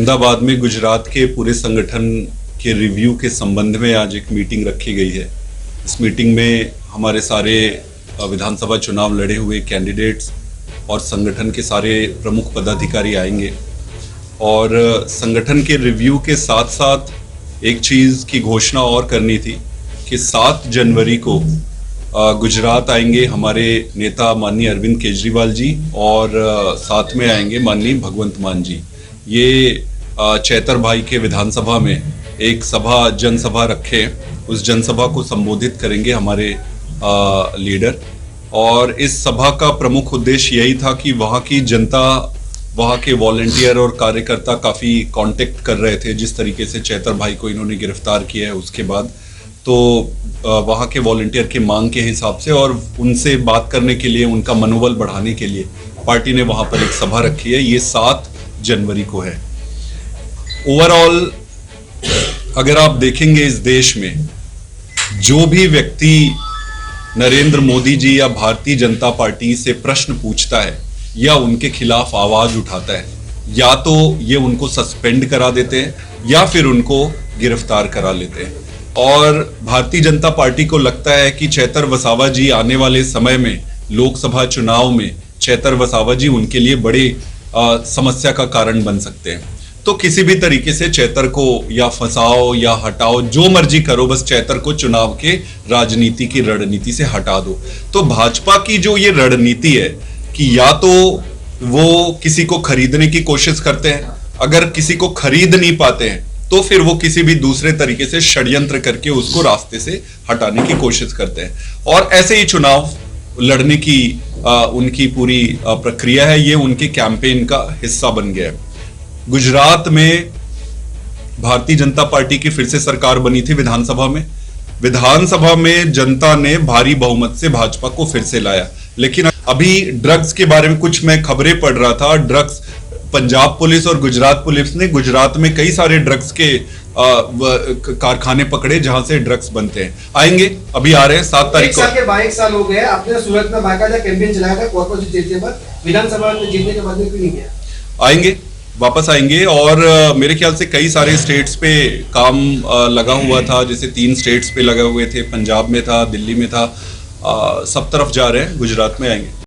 अहमदाबाद में गुजरात के पूरे संगठन के रिव्यू के संबंध में आज एक मीटिंग रखी गई है। इस मीटिंग में हमारे सारे विधानसभा चुनाव लड़े हुए कैंडिडेट्स और संगठन के सारे प्रमुख पदाधिकारी आएंगे और संगठन के रिव्यू के साथ साथ एक चीज़ की घोषणा और करनी थी कि 7 जनवरी को गुजरात आएंगे हमारे नेता माननीय अरविंद केजरीवाल जी और साथ में आएंगे माननीय भगवंत मान जी। ये चैतर भाई के विधानसभा में एक जनसभा रखे, उस जनसभा को संबोधित करेंगे हमारे लीडर। और इस सभा का प्रमुख उद्देश्य यही था कि वहाँ की जनता, वहाँ के वॉलंटियर और कार्यकर्ता काफ़ी कांटेक्ट कर रहे थे। जिस तरीके से चैतर भाई को इन्होंने गिरफ्तार किया है उसके बाद, तो वहाँ के वॉलंटियर के मांग के हिसाब से और उनसे बात करने के लिए, उनका मनोबल बढ़ाने के लिए पार्टी ने वहाँ पर एक सभा रखी है। ये 7 जनवरी को है। ओवरऑल अगर आप देखेंगे इस देश में जो भी व्यक्ति नरेंद्र मोदी जी या भारतीय जनता पार्टी से प्रश्न पूछता है या उनके खिलाफ आवाज उठाता है, या तो ये उनको सस्पेंड करा देते हैं या फिर उनको गिरफ्तार करा लेते हैं। और भारतीय जनता पार्टी को लगता है कि चैतर वसावा जी आने वाले समय में लोकसभा चुनाव में चैतर वसावा जी उनके लिए बड़े समस्या का कारण बन सकते हैं। तो किसी भी तरीके से चैतर को या फंसाओ या हटाओ, जो मर्जी करो, बस चैतर को चुनाव के राजनीति की रणनीति से हटा दो। तो भाजपा की जो ये रणनीति है कि या तो वो किसी को खरीदने की कोशिश करते हैं, अगर किसी को खरीद नहीं पाते हैं तो फिर वो किसी भी दूसरे तरीके से षड्यंत्र करके उसको रास्ते से हटाने की कोशिश करते हैं। और ऐसे ही चुनाव लड़ने की उनकी पूरी प्रक्रिया है। ये उनके कैंपेन का हिस्सा बन गया है। गुजरात में भारतीय जनता पार्टी की फिर से सरकार बनी थी विधानसभा में जनता ने भारी बहुमत से भाजपा को फिर से लाया। लेकिन अभी ड्रग्स के बारे में कुछ मैं खबरें पढ़ रहा था। ड्रग्स, पंजाब पुलिस और गुजरात पुलिस ने गुजरात में कई सारे ड्रग्स के कारखाने पकड़े जहां से ड्रग्स बनते हैं। आएंगे, अभी आ रहे हैं 7 तारीख को। 1 साल हो गए। आपने सूरत में बाकायदा कैंपेन चलाया था, कॉर्पोरेशन जीतने पर, विधानसभा में जीतने के बाद में क्यों नहीं किया? आएंगे, वापस आएंगे। और मेरे ख्याल से कई सारे स्टेट्स पे काम लगा हुआ था, जैसे 3 स्टेट्स पे लगे हुए थे, पंजाब में था, दिल्ली में था, सब तरफ जा रहे हैं, गुजरात में आएंगे।